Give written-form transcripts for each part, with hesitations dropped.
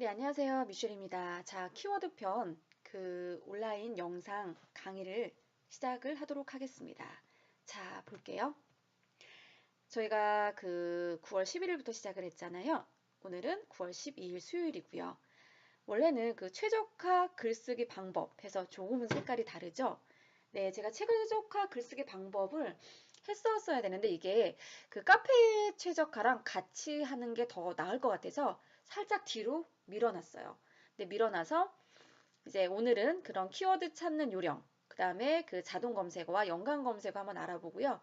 네, 안녕하세요. 미셸입니다. 자, 키워드 편 온라인 영상 강의를 시작을 하도록 하겠습니다. 자, 볼게요. 저희가 9월 11일부터 시작을 했잖아요. 오늘은 9월 12일 수요일이고요. 원래는 최적화 글쓰기 방법 해서 조금은 색깔이 다르죠? 네, 제가 최적화 글쓰기 방법을 했었어야 되는데 이게 카페 최적화랑 같이 하는 게 더 나을 것 같아서 살짝 뒤로 밀어놨어요. 근데 밀어놔서 이제 오늘은 그런 키워드 찾는 요령, 그 다음에 자동 검색어와 연관 검색어 한번 알아보고요.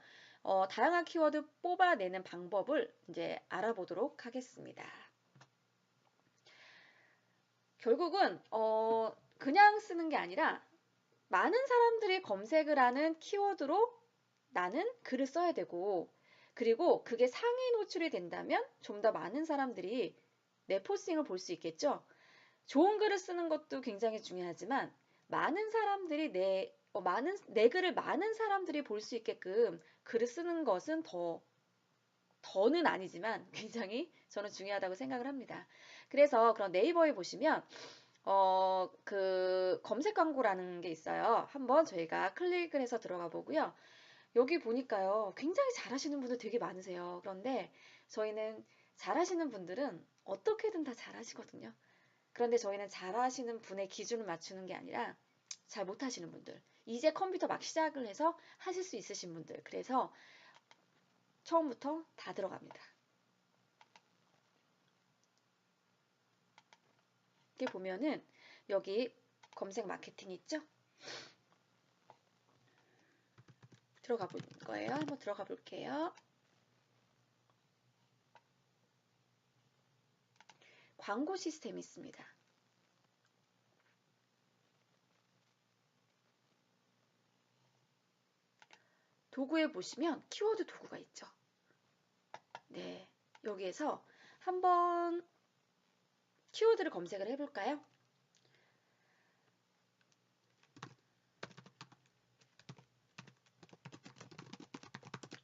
다양한 키워드 뽑아내는 방법을 이제 알아보도록 하겠습니다. 결국은 그냥 쓰는 게 아니라 많은 사람들이 검색을 하는 키워드로 나는 글을 써야 되고, 그리고 그게 상위 노출이 된다면 좀 더 많은 사람들이 내 포스팅을 볼 수 있겠죠. 좋은 글을 쓰는 것도 굉장히 중요하지만 많은 사람들이 내 글을 많은 사람들이 볼 수 있게끔 글을 쓰는 것은 더는 아니지만 굉장히 저는 중요하다고 생각을 합니다. 그래서 그런 네이버에 보시면 검색 광고라는 게 있어요. 한번 저희가 클릭을 해서 들어가 보고요. 여기 보니까요. 굉장히 잘하시는 분들 되게 많으세요. 그런데 저희는 잘하시는 분들은 어떻게든 다 잘하시거든요. 그런데 저희는 잘하시는 분의 기준을 맞추는 게 아니라 잘 못하시는 분들, 이제 컴퓨터 막 시작을 해서 하실 수 있으신 분들, 그래서 처음부터 다 들어갑니다. 이렇게 보면은 여기 검색 마케팅 있죠? 들어가 볼 거예요. 한번 들어가 볼게요. 광고 시스템이 있습니다. 도구에 보시면 키워드 도구가 있죠. 네, 여기에서 한번 키워드를 검색을 해볼까요?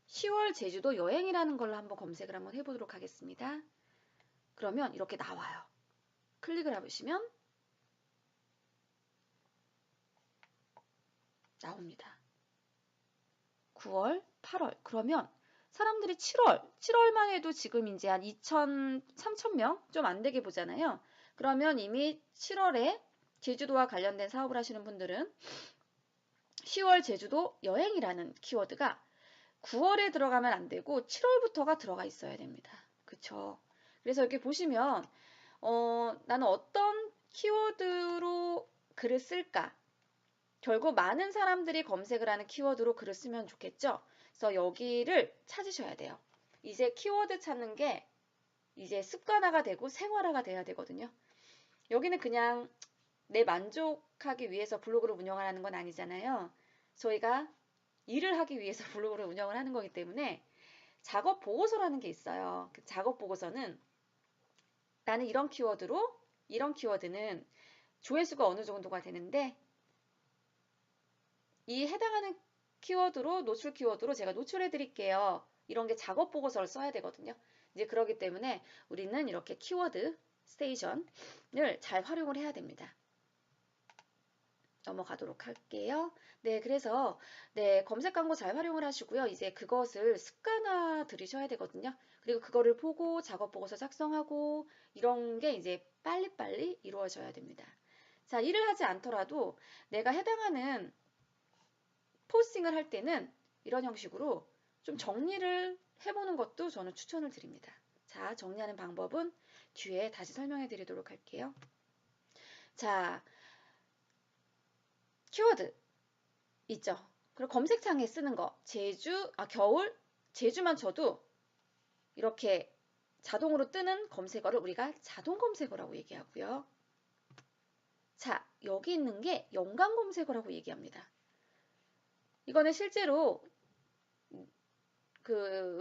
10월 제주도 여행이라는 걸로 한번 검색을 한번 해보도록 하겠습니다. 그러면 이렇게 나와요. 클릭을 해보시면 나옵니다. 9월, 8월. 그러면 사람들이 7월만 해도 지금 이제 한 2천, 3천 명? 좀 안 되게 보잖아요. 그러면 이미 7월에 제주도와 관련된 사업을 하시는 분들은 10월 제주도 여행이라는 키워드가 9월에 들어가면 안 되고 7월부터가 들어가 있어야 됩니다. 그쵸? 그래서 이렇게 보시면 나는 어떤 키워드로 글을 쓸까? 결국 많은 사람들이 검색을 하는 키워드로 글을 쓰면 좋겠죠? 그래서 여기를 찾으셔야 돼요. 이제 키워드 찾는 게 이제 습관화가 되고 생활화가 돼야 되거든요. 여기는 그냥 내 만족하기 위해서 블로그를 운영하는 건 아니잖아요. 저희가 일을 하기 위해서 블로그를 운영을 하는 거기 때문에 작업 보고서라는 게 있어요. 그 작업 보고서는 나는 이런 키워드는 조회수가 어느 정도가 되는데 이 해당하는 키워드로 노출 키워드로 제가 노출해 드릴게요. 이런 게 작업 보고서를 써야 되거든요. 이제 그러기 때문에 우리는 이렇게 키워드 스테이션을 잘 활용을 해야 됩니다. 넘어가도록 할게요. 네, 그래서 네, 검색 광고 잘 활용을 하시고요. 이제 그것을 습관화 들이셔야 되거든요. 그리고 그거를 보고 작업 보고서 작성하고 이런 게 이제 빨리빨리 이루어져야 됩니다. 자, 일을 하지 않더라도 내가 해당하는 포스팅을 할 때는 이런 형식으로 좀 정리를 해보는 것도 저는 추천을 드립니다. 자, 정리하는 방법은 뒤에 다시 설명해 드리도록 할게요. 자, 키워드 있죠. 그리고 검색창에 쓰는 거, 겨울, 제주만 쳐도 이렇게 자동으로 뜨는 검색어를 우리가 자동 검색어라고 얘기하고요. 자, 여기 있는 게 연관 검색어라고 얘기합니다. 이거는 실제로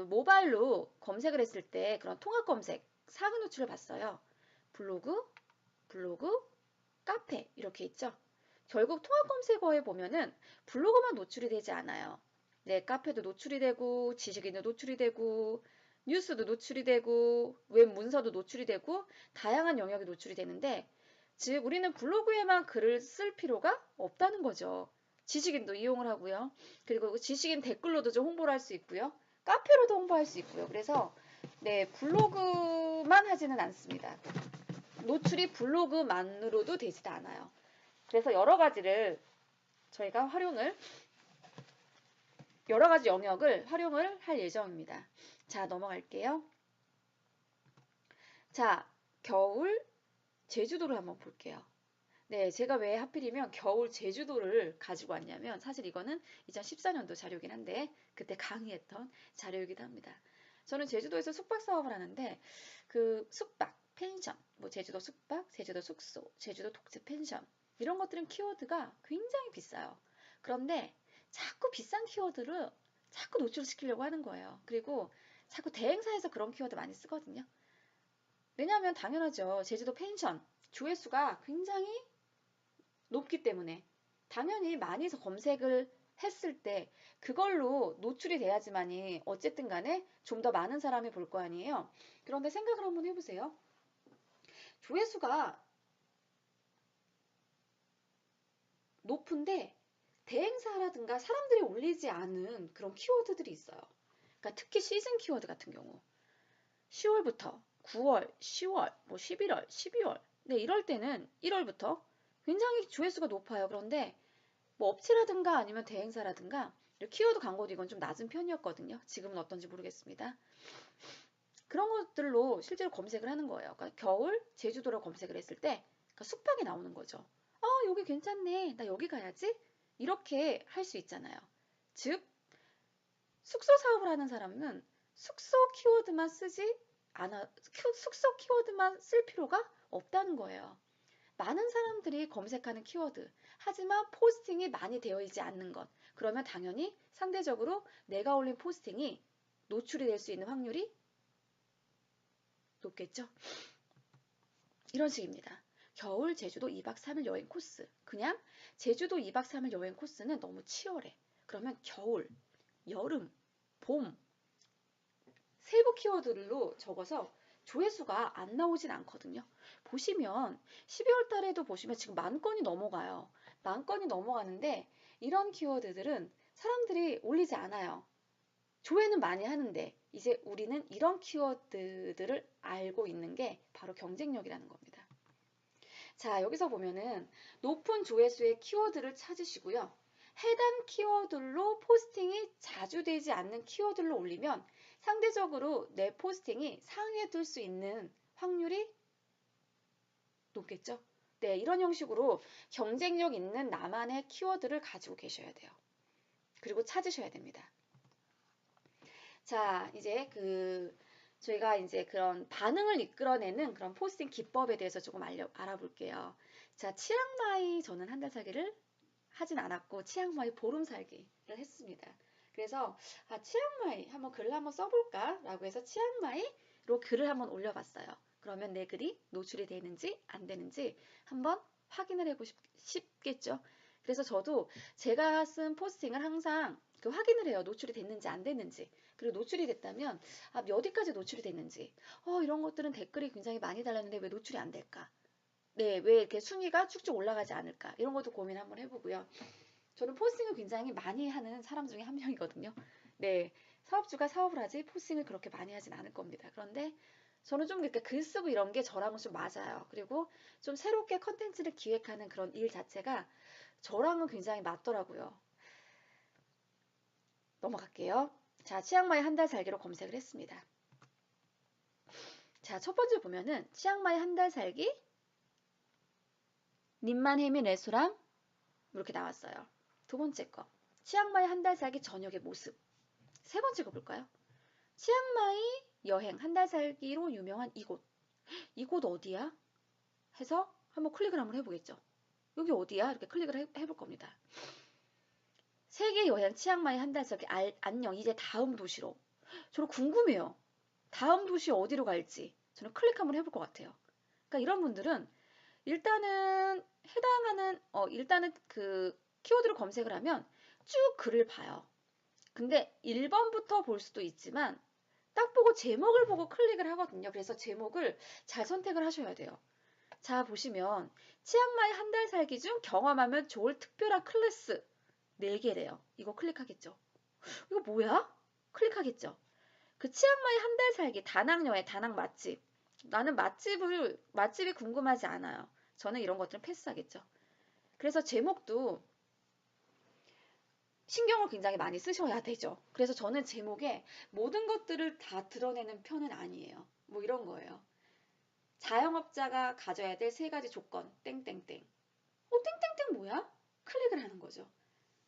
모바일로 검색을 했을 때 그런 통합 검색, 상위 노출을 봤어요. 블로그, 카페 이렇게 있죠. 결국 통합 검색어에 보면은 블로그만 노출이 되지 않아요. 네, 카페도 노출이 되고 지식인도 노출이 되고 뉴스도 노출이 되고 웹 문서도 노출이 되고 다양한 영역이 노출이 되는데 즉 우리는 블로그에만 글을 쓸 필요가 없다는 거죠. 지식인도 이용을 하고요. 그리고 지식인 댓글로도 좀 홍보를 할 수 있고요. 카페로도 홍보할 수 있고요. 그래서 네, 블로그만 하지는 않습니다. 노출이 블로그만으로도 되지도 않아요. 그래서 여러 가지를 저희가 여러 가지 영역을 활용을 할 예정입니다. 자, 넘어갈게요. 자, 겨울 제주도를 한번 볼게요. 네, 제가 왜 하필이면 겨울 제주도를 가지고 왔냐면 사실 이거는 2014년도 자료이긴 한데 그때 강의했던 자료이기도 합니다. 저는 제주도에서 숙박 사업을 하는데 그 숙박, 펜션, 뭐 제주도 숙박, 제주도 숙소, 제주도 독채 펜션 이런 것들은 키워드가 굉장히 비싸요. 그런데 자꾸 비싼 키워드를 자꾸 노출시키려고 하는 거예요. 그리고 자꾸 대행사에서 그런 키워드 많이 쓰거든요. 왜냐하면 당연하죠. 제주도 펜션 조회수가 굉장히 높기 때문에 당연히 많이 검색을 했을 때 그걸로 노출이 돼야지만이 어쨌든 간에 좀 더 많은 사람이 볼 거 아니에요. 그런데 생각을 한번 해보세요. 조회수가 높은데 대행사라든가 사람들이 올리지 않은 그런 키워드들이 있어요. 그러니까 특히 시즌 키워드 같은 경우 10월부터 9월, 10월, 뭐 11월, 12월 네, 이럴 때는 1월부터 굉장히 조회수가 높아요. 그런데 뭐 업체라든가 아니면 대행사라든가 키워드 광고도 이건 좀 낮은 편이었거든요. 지금은 어떤지 모르겠습니다. 그런 것들로 실제로 검색을 하는 거예요. 그러니까 겨울 제주도를 검색을 했을 때 그러니까 숙박이 나오는 거죠. 여기 괜찮네. 나 여기 가야지. 이렇게 할 수 있잖아요. 즉 숙소 사업을 하는 사람은 숙소 키워드만 쓰지 않아 숙소 키워드만 쓸 필요가 없다는 거예요. 많은 사람들이 검색하는 키워드. 하지만 포스팅이 많이 되어 있지 않는 것. 그러면 당연히 상대적으로 내가 올린 포스팅이 노출이 될 수 있는 확률이 높겠죠. 이런 식입니다. 겨울 제주도 2박 3일 여행 코스. 그냥 제주도 2박 3일 여행 코스는 너무 치열해. 그러면 겨울, 여름, 봄 세부 키워드로 적어서 조회수가 안 나오진 않거든요. 보시면 12월 달에도 보시면 지금 10,000건이 넘어가요. 10,000건이 넘어가는데 이런 키워드들은 사람들이 올리지 않아요. 조회는 많이 하는데 이제 우리는 이런 키워드들을 알고 있는 게 바로 경쟁력이라는 겁니다. 자, 여기서 보면은 높은 조회수의 키워드를 찾으시고요. 해당 키워드로 포스팅이 자주 되지 않는 키워드로 올리면 상대적으로 내 포스팅이 상위에 뜰 수 있는 확률이 높겠죠? 네, 이런 형식으로 경쟁력 있는 나만의 키워드를 가지고 계셔야 돼요. 그리고 찾으셔야 됩니다. 자, 이제 저희가 이제 그런 반응을 이끌어내는 그런 포스팅 기법에 대해서 조금 알아볼게요. 자, 치앙마이 저는 한 달 살기를 하진 않았고 치앙마이 보름 살기를 했습니다. 그래서 치앙마이 한번 글을 한번 써볼까 라고 해서 치앙마이로 글을 한번 올려봤어요. 그러면 내 글이 노출이 되는지 안 되는지 한번 확인을 해보고 싶겠죠. 그래서 저도 제가 쓴 포스팅을 항상 확인을 해요. 노출이 됐는지 안 됐는지. 그리고 노출이 됐다면 어디까지 노출이 됐는지. 이런 것들은 댓글이 굉장히 많이 달렸는데 왜 노출이 안 될까? 네, 왜 이렇게 순위가 쭉쭉 올라가지 않을까? 이런 것도 고민 한번 해보고요. 저는 포스팅을 굉장히 많이 하는 사람 중에 한 명이거든요. 네, 사업주가 사업을 하지 포스팅을 그렇게 많이 하진 않을 겁니다. 그런데 저는 좀 이렇게 글 쓰고 이런 게 저랑은 좀 맞아요. 그리고 좀 새롭게 컨텐츠를 기획하는 그런 일 자체가 저랑은 굉장히 맞더라고요. 넘어갈게요. 자, 치앙마이 한 달 살기로 검색을 했습니다. 자, 첫 번째 보면은 치앙마이 한 달 살기 님만해미 레스토랑 이렇게 나왔어요. 두 번째 거 치앙마이 한 달 살기 저녁의 모습. 세 번째 거 볼까요? 치앙마이 여행 한 달 살기로 유명한 이곳. 이곳 어디야? 해서 한번 클릭을 한번 해보겠죠. 여기 어디야? 이렇게 클릭을 해볼 겁니다. 세계 여행 치앙마이 한 달 살기 안녕 이제 다음 도시로. 저는 궁금해요. 다음 도시 어디로 갈지 저는 클릭 한번 해볼 것 같아요. 그러니까 이런 분들은 일단은 해당하는 일단은 키워드로 검색을 하면 쭉 글을 봐요. 근데 1번부터 볼 수도 있지만 딱 보고 제목을 보고 클릭을 하거든요. 그래서 제목을 잘 선택을 하셔야 돼요. 자, 보시면 치앙마이 한 달 살기 중 경험하면 좋을 특별한 클래스 4개래요. 이거 클릭하겠죠. 이거 뭐야? 클릭하겠죠. 그 치앙마이 한 달 살기 다낭 여행, 다낭 맛집. 나는 맛집이 궁금하지 않아요. 저는 이런 것들은 패스하겠죠. 그래서 제목도 신경을 굉장히 많이 쓰셔야 되죠. 그래서 저는 제목에 모든 것들을 다 드러내는 편은 아니에요. 뭐 이런 거예요. 자영업자가 가져야 될 3가지 조건, 땡땡땡. 땡땡땡 뭐야? 클릭을 하는 거죠.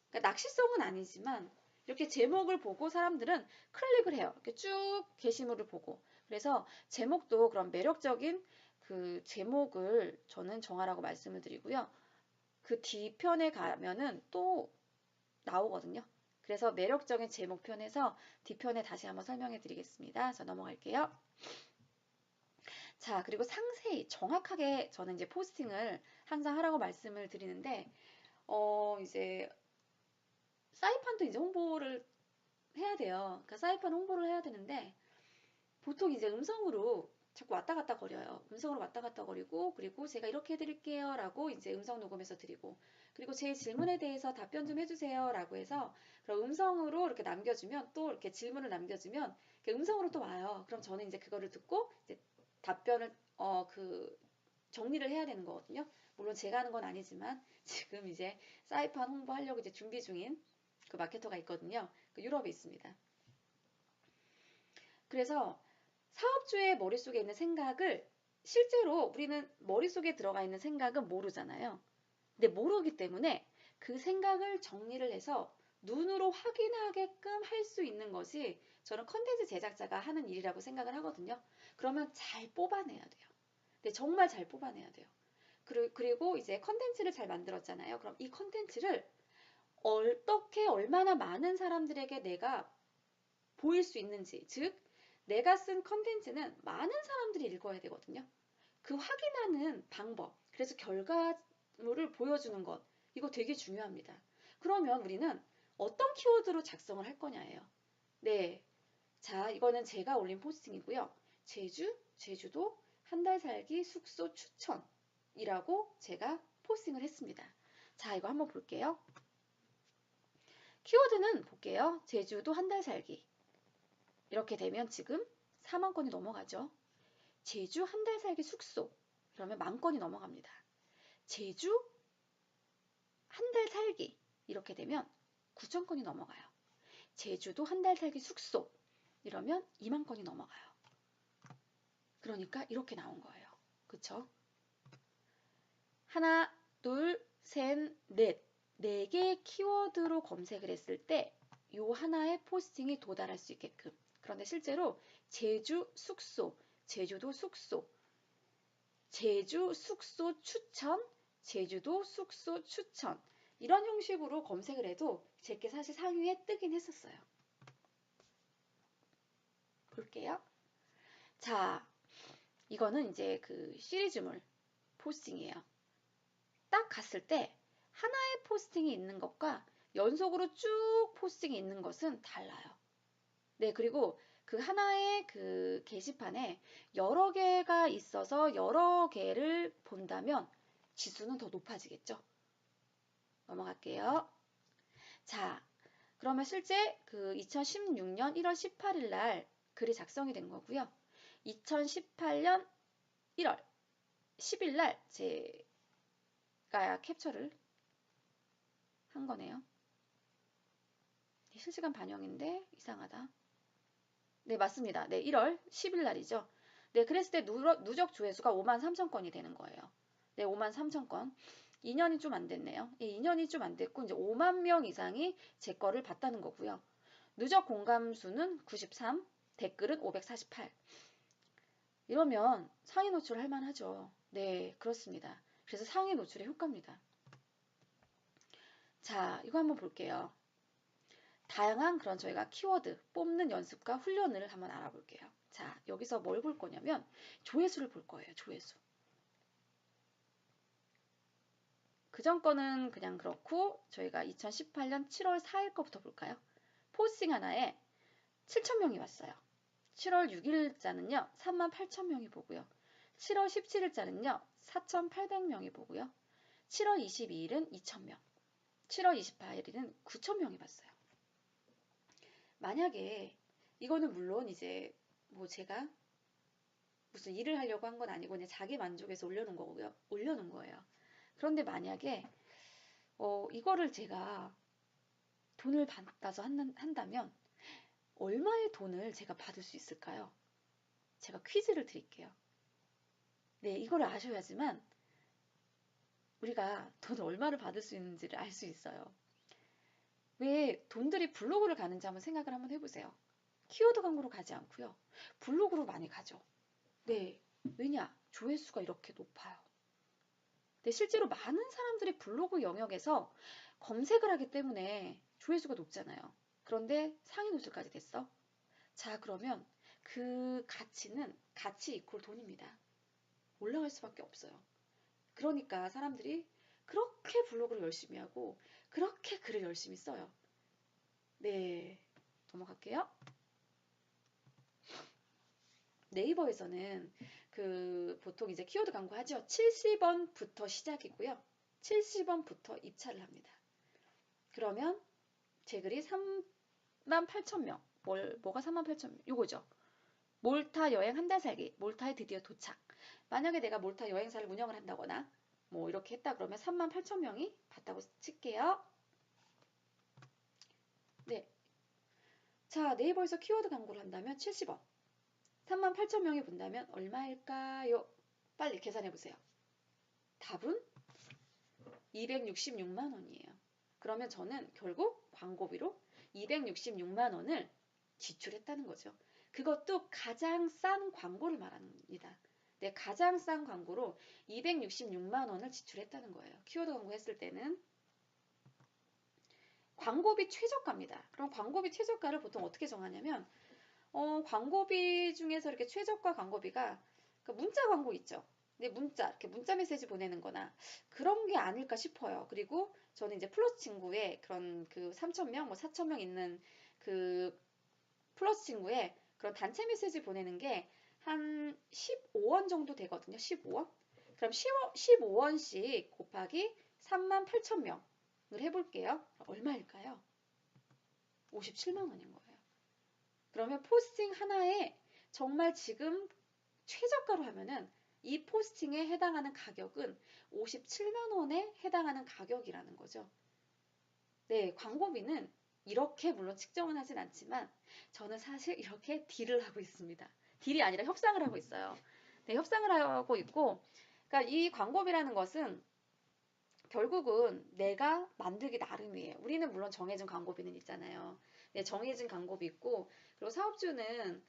그러니까 낚시성은 아니지만 이렇게 제목을 보고 사람들은 클릭을 해요. 이렇게 쭉 게시물을 보고. 그래서 제목도 그런 매력적인 그 제목을 저는 정하라고 말씀을 드리고요. 그 뒤편에 가면은 또 나오거든요. 그래서 매력적인 제목편에서 뒤편에 다시 한번 설명해 드리겠습니다. 자, 넘어갈게요. 자, 그리고 상세히 정확하게 저는 이제 포스팅을 항상 하라고 말씀을 드리는데 이제 사이판도 이제 홍보를 해야 돼요. 그러니까 사이판 홍보를 해야 되는데 보통 이제 음성으로 자꾸 왔다 갔다 거려요. 음성으로 왔다 갔다 거리고 그리고 제가 이렇게 해드릴게요 라고 이제 음성 녹음해서 드리고 그리고 제 질문에 대해서 답변 좀 해주세요 라고 해서 그럼 음성으로 이렇게 남겨주면 또 이렇게 질문을 남겨주면 음성으로 또 와요. 그럼 저는 이제 그거를 듣고 이제 답변을 정리를 해야 되는 거거든요. 물론 제가 하는 건 아니지만 지금 이제 사이판 홍보하려고 이제 준비 중인 그 마케터가 있거든요. 그 유럽에 있습니다. 그래서 사업주의 머릿속에 있는 생각을 실제로 우리는 머릿속에 들어가 있는 생각은 모르잖아요. 근데 모르기 때문에 그 생각을 정리를 해서 눈으로 확인하게끔 할 수 있는 것이 저는 컨텐츠 제작자가 하는 일이라고 생각을 하거든요. 그러면 잘 뽑아내야 돼요. 근데 정말 잘 뽑아내야 돼요. 그리고 이제 컨텐츠를 잘 만들었잖아요. 그럼 이 컨텐츠를 어떻게 얼마나 많은 사람들에게 내가 보일 수 있는지, 즉 내가 쓴 컨텐츠는 많은 사람들이 읽어야 되거든요. 그 확인하는 방법, 그래서 결과물을 보여주는 것, 이거 되게 중요합니다. 그러면 우리는 어떤 키워드로 작성을 할 거냐예요. 네, 자 이거는 제가 올린 포스팅이고요. 제주도 한 달 살기 숙소 추천이라고 제가 포스팅을 했습니다. 자 이거 한번 볼게요. 키워드는 볼게요. 제주도 한 달 살기. 이렇게 되면 지금 4만 건이 넘어가죠. 제주 한 달 살기 숙소. 그러면 10,000건이 넘어갑니다. 제주 한 달 살기. 이렇게 되면 9,000건이 넘어가요. 제주도 한 달 살기 숙소. 이러면 2만 건이 넘어가요. 그러니까 이렇게 나온 거예요. 그쵸? 하나, 둘, 셋, 넷. 4개의 키워드로 검색을 했을 때 요 하나의 포스팅이 도달할 수 있게끔. 그런데 실제로 제주 숙소, 제주도 숙소, 제주 숙소 추천, 제주도 숙소 추천 이런 형식으로 검색을 해도 제게 사실 상위에 뜨긴 했었어요. 볼게요. 자, 이거는 이제 그 시리즈물 포스팅이에요. 딱 갔을 때 하나의 포스팅이 있는 것과 연속으로 쭉 포스팅이 있는 것은 달라요. 네, 그리고 그 하나의 그 게시판에 여러 개가 있어서 여러 개를 본다면 지수는 더 높아지겠죠. 넘어갈게요. 자, 그러면 실제 그 2016년 1월 18일 날 글이 작성이 된 거고요. 2018년 1월 10일 날 제가 캡처를 한 거네요. 실시간 반영인데 이상하다. 네, 맞습니다. 네, 1월 10일 날이죠. 네, 그랬을 때 누적 조회수가 53,000건이 되는 거예요. 네, 53,000건. 2년이 좀 안 됐네요. 2년이 좀 안 됐고 이제 5만 명 이상이 제 거를 봤다는 거고요. 누적 공감 수는 93, 댓글은 548. 이러면 상위 노출할 만하죠. 네, 그렇습니다. 그래서 상위 노출의 효과입니다. 자, 이거 한번 볼게요. 다양한 그런 저희가 키워드 뽑는 연습과 훈련을 한번 알아볼게요. 자, 여기서 뭘 볼 거냐면 조회수를 볼 거예요. 조회수. 그전 거는 그냥 그렇고 저희가 2018년 7월 4일 거부터 볼까요? 포스팅 하나에 7,000명이 왔어요. 7월 6일자는요, 38,000명이 보고요. 7월 17일자는요, 4,800명이 보고요. 7월 22일은 2,000명, 7월 28일은 9,000명이 봤어요. 만약에 이거는 물론 이제 뭐 제가 무슨 일을 하려고 한 건 아니고 그냥 자기 만족에서 올려놓은 거고요. 올려놓은 거예요. 그런데 만약에 이거를 제가 돈을 받아서 한다면 얼마의 돈을 제가 받을 수 있을까요? 제가 퀴즈를 드릴게요. 네, 이거를 아셔야지만 우리가 돈을 얼마를 받을 수 있는지를 알 수 있어요. 왜 돈들이 블로그를 가는지 생각을 한번 해보세요. 키워드 광고로 가지 않고요. 블로그로 많이 가죠. 네, 왜냐? 조회수가 이렇게 높아요. 네, 실제로 많은 사람들이 블로그 영역에서 검색을 하기 때문에 조회수가 높잖아요. 그런데 상위 노출까지 됐어. 자, 그러면 그 가치는 가치 이퀄 돈입니다. 올라갈 수밖에 없어요. 그러니까 사람들이 그렇게 블로그를 열심히 하고 그렇게 글을 열심히 써요. 네, 넘어갈게요. 네이버에서는 보통 이제 키워드 광고 하죠. 70원부터 시작이고요. 70원부터 입찰을 합니다. 그러면 제 글이 38,000명. 뭐가 38,000명? 요거죠. 몰타 여행 한 달 살기. 몰타에 드디어 도착. 만약에 내가 몰타 여행사를 운영을 한다거나 뭐 이렇게 했다 그러면 38,000명이 봤다고 칠게요. 네. 자, 네이버에서 키워드 광고를 한다면 70원. 38,000명이 본다면 얼마일까요? 빨리 계산해 보세요. 답은 266만 원이에요. 그러면 저는 결국 광고비로 266만 원을 지출했다는 거죠. 그것도 가장 싼 광고를 말합니다. 네, 가장 싼 광고로 266만 원을 지출했다는 거예요. 키워드 광고 했을 때는. 광고비 최저가입니다. 그럼 광고비 최저가를 보통 어떻게 정하냐면 광고비 중에서 이렇게 최저가 광고비가 문자 광고 있죠. 근데 이렇게 문자 메시지 보내는 거나 그런 게 아닐까 싶어요. 그리고 저는 이제 플러스 친구에 그런 3,000명, 뭐 4,000명 있는 그 플러스 친구에 그런 단체 메시지 보내는 게 한 15원 정도 되거든요. 15원? 그럼 15원씩 곱하기 38,000명을 해볼게요. 얼마일까요? 57만 원인 거예요. 그러면 포스팅 하나에 정말 지금 최저가로 하면은 이 포스팅에 해당하는 가격은 57만 원에 해당하는 가격이라는 거죠. 네, 광고비는 이렇게 물론 측정은 하진 않지만 저는 사실 이렇게 딜을 하고 있습니다. 딜이 아니라 협상을 하고 있어요. 네, 협상을 하고 있고, 그러니까 이 광고비라는 것은 결국은 내가 만들기 나름이에요. 우리는 물론 정해진 광고비는 있잖아요. 네, 정해진 광고비 있고, 그리고 사업주는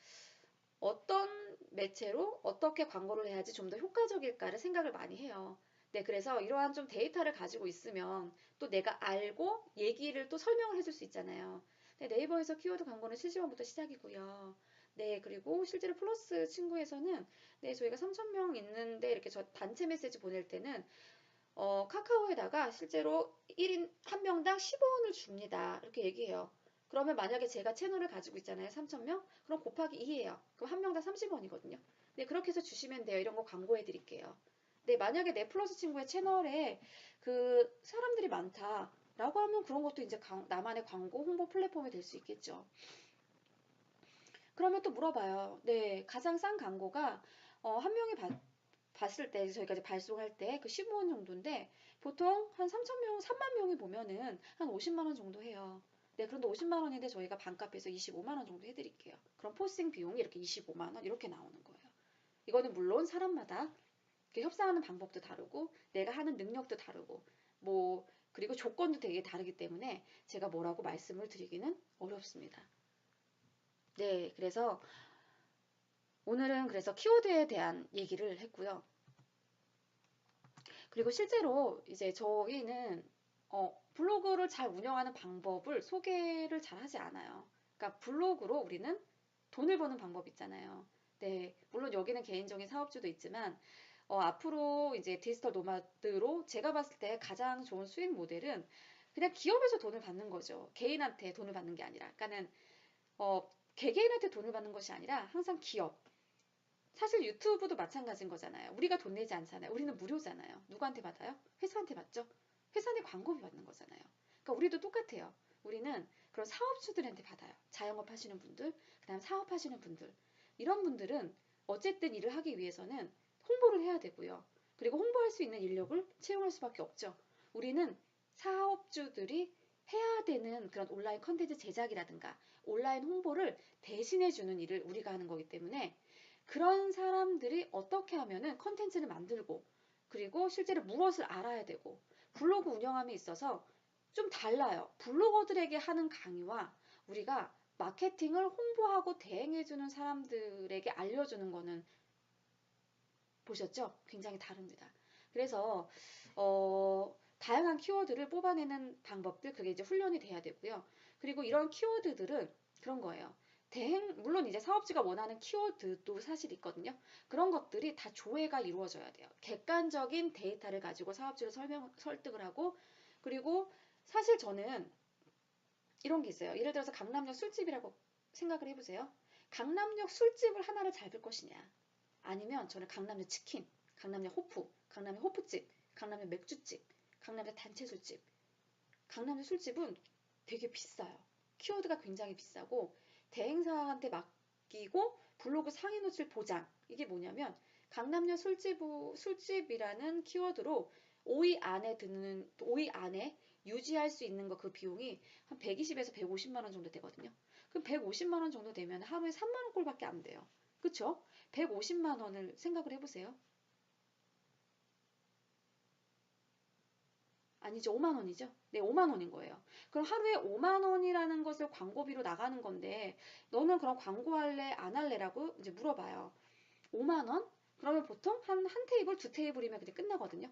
어떤 매체로 어떻게 광고를 해야지 좀 더 효과적일까를 생각을 많이 해요. 네, 그래서 이러한 좀 데이터를 가지고 있으면 또 내가 알고 얘기를 또 설명을 해줄 수 있잖아요. 네, 네이버에서 키워드 광고는 70원부터 시작이고요. 네, 그리고 실제로 플러스 친구에서는 네, 저희가 3,000명 있는데 이렇게 저 단체 메시지 보낼 때는 카카오에다가 실제로 1인 한 명당 15원을 줍니다. 이렇게 얘기해요. 그러면 만약에 제가 채널을 가지고 있잖아요. 3,000명? 그럼 곱하기 2예요. 그럼 한 명당 30원이거든요. 네, 그렇게 해서 주시면 돼요. 이런 거 광고해 드릴게요. 네, 만약에 내 플러스 친구의 채널에 사람들이 많다. 라고 하면 그런 것도 이제 나만의 광고 홍보 플랫폼이 될 수 있겠죠. 그러면 또 물어봐요. 네, 가장 싼 광고가 한 명이 봤을 때 저희가 이제 발송할 때 15원 정도인데 보통 한 3,000명, 3만 명이 보면은 한 50만 원 정도 해요. 네, 그런데 50만 원인데 저희가 반값해서 25만 원 정도 해드릴게요. 그럼 포스팅 비용이 이렇게 25만 원 이렇게 나오는 거예요. 이거는 물론 사람마다 협상하는 방법도 다르고 내가 하는 능력도 다르고 뭐 그리고 조건도 되게 다르기 때문에 제가 뭐라고 말씀을 드리기는 어렵습니다. 네, 그래서 오늘은 그래서 키워드에 대한 얘기를 했고요. 그리고 실제로 이제 저희는 블로그를 잘 운영하는 방법을 소개를 잘 하지 않아요. 그러니까 블로그로 우리는 돈을 버는 방법 있잖아요. 네, 물론 여기는 개인적인 사업주도 있지만 앞으로 이제 디지털 노마드로 제가 봤을 때 가장 좋은 수익 모델은 그냥 기업에서 돈을 받는 거죠. 개인한테 돈을 받는 게 아니라. 그러니까는 개개인한테 돈을 받는 것이 아니라 항상 기업. 사실 유튜브도 마찬가지인 거잖아요. 우리가 돈 내지 않잖아요. 우리는 무료잖아요. 누구한테 받아요? 회사한테 받죠? 회사한테 광고비 받는 거잖아요. 그러니까 우리도 똑같아요. 우리는 그런 사업주들한테 받아요. 자영업 하시는 분들, 그다음 사업하시는 분들. 이런 분들은 어쨌든 일을 하기 위해서는 홍보를 해야 되고요. 그리고 홍보할 수 있는 인력을 채용할 수밖에 없죠. 우리는 사업주들이 해야 되는 그런 온라인 컨텐츠 제작이라든가 온라인 홍보를 대신해 주는 일을 우리가 하는 거기 때문에 그런 사람들이 어떻게 하면은 컨텐츠를 만들고 그리고 실제로 무엇을 알아야 되고 블로그 운영함에 있어서 좀 달라요. 블로거들에게 하는 강의와 우리가 마케팅을 홍보하고 대행해주는 사람들에게 알려주는 거는 보셨죠? 굉장히 다릅니다. 그래서 다양한 키워드를 뽑아내는 방법들 그게 이제 훈련이 돼야 되고요. 그리고 이런 키워드들은 그런 거예요. 물론 이제 사업주가 원하는 키워드도 사실 있거든요. 그런 것들이 다 조회가 이루어져야 돼요. 객관적인 데이터를 가지고 사업주를 설득을 하고 그리고 사실 저는 이런 게 있어요. 예를 들어서 강남역 술집이라고 생각을 해보세요. 강남역 술집을 하나를 잡을 것이냐 아니면 저는 강남역 치킨, 강남역 호프, 강남역 호프집, 강남역 맥주집, 강남역 단체 술집. 강남역 술집은 되게 비싸요. 키워드가 굉장히 비싸고 대행사한테 맡기고 블로그 상위 노출 보장. 이게 뭐냐면 강남역 술집이라는 키워드로 5위 안에 유지할 수 있는 거 그 비용이 한 120에서 150만 원 정도 되거든요. 그럼 150만 원 정도 되면 하루에 3만 원 꼴밖에 안 돼요. 그쵸? 150만 원을 생각을 해보세요. 아니죠. 5만 원이죠. 네, 5만 원인 거예요. 그럼 하루에 5만 원이라는 것을 광고비로 나가는 건데 너는 그럼 광고할래 안 할래라고 이제 물어봐요. 5만 원? 그러면 보통 한 테이블, 두 테이블이면 그냥 끝나거든요.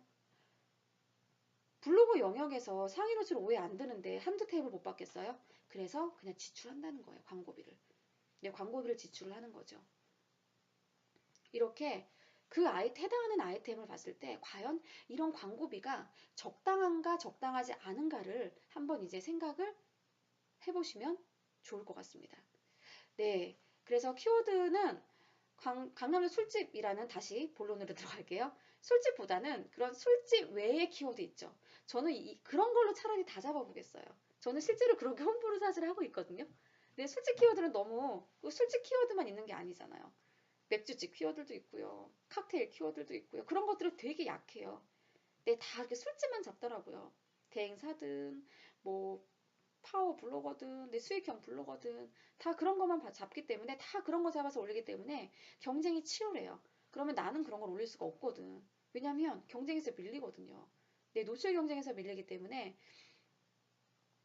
블로그 영역에서 상위 노출 5에 안 드는데 한두 테이블 못 받겠어요? 그래서 그냥 지출한다는 거예요. 광고비를. 네, 광고비를 지출을 하는 거죠. 이렇게 해당하는 아이템을 봤을 때 과연 이런 광고비가 적당한가 적당하지 않은가를 한번 이제 생각을 해보시면 좋을 것 같습니다. 네, 그래서 키워드는 강남의 술집이라는 다시 본론으로 들어갈게요. 술집보다는 그런 술집 외의 키워드 있죠. 저는 그런 걸로 차라리 다 잡아보겠어요. 저는 실제로 그렇게 홍보를 사실 하고 있거든요. 근데 술집 키워드는 너무 술집 키워드만 있는 게 아니잖아요. 맥주집 키워드도 있고요. 칵테일 키워드도 있고요. 그런 것들은 되게 약해요. 근데 다 이렇게 술집만 잡더라고요. 대행사든 뭐 파워 블로거든 내 수익형 블로거든 다 그런 것만 잡기 때문에 다 그런 거 잡아서 올리기 때문에 경쟁이 치열해요. 그러면 나는 그런 걸 올릴 수가 없거든. 왜냐면 경쟁에서 밀리거든요. 내 노출 경쟁에서 밀리기 때문에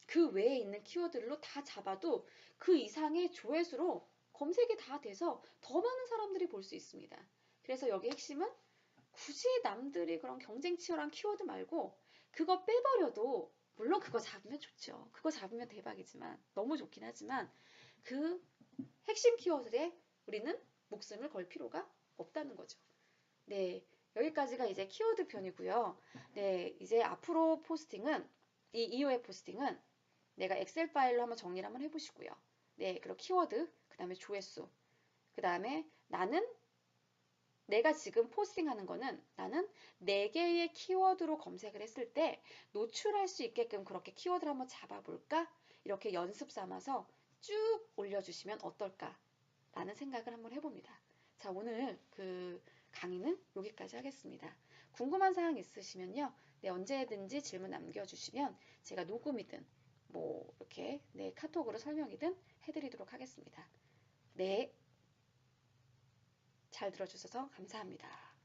그 외에 있는 키워드로 다 잡아도 그 이상의 조회수로 검색이 다 돼서 더 많은 사람들이 볼 수 있습니다. 그래서 여기 핵심은 굳이 남들이 그런 경쟁 치열한 키워드 말고 그거 빼버려도 물론 그거 잡으면 좋죠. 그거 잡으면 대박이지만 너무 좋긴 하지만 그 핵심 키워드에 우리는 목숨을 걸 필요가 없다는 거죠. 네, 여기까지가 이제 키워드 편이고요. 네, 이제 앞으로 포스팅은 이 이후의 포스팅은 내가 엑셀 파일로 한번 정리를 한번 해보시고요. 네, 그리고 키워드, 그 다음에 조회수, 그 다음에 내가 지금 포스팅하는 거는 나는 4개의 키워드로 검색을 했을 때 노출할 수 있게끔 그렇게 키워드를 한번 잡아볼까? 이렇게 연습 삼아서 쭉 올려주시면 어떨까? 라는 생각을 한번 해봅니다. 자, 오늘 그 강의는 여기까지 하겠습니다. 궁금한 사항 있으시면요. 네, 언제든지 질문 남겨주시면 제가 녹음이든 뭐 이렇게 네, 카톡으로 설명이든 해드리도록 하겠습니다. 네, 잘 들어주셔서 감사합니다.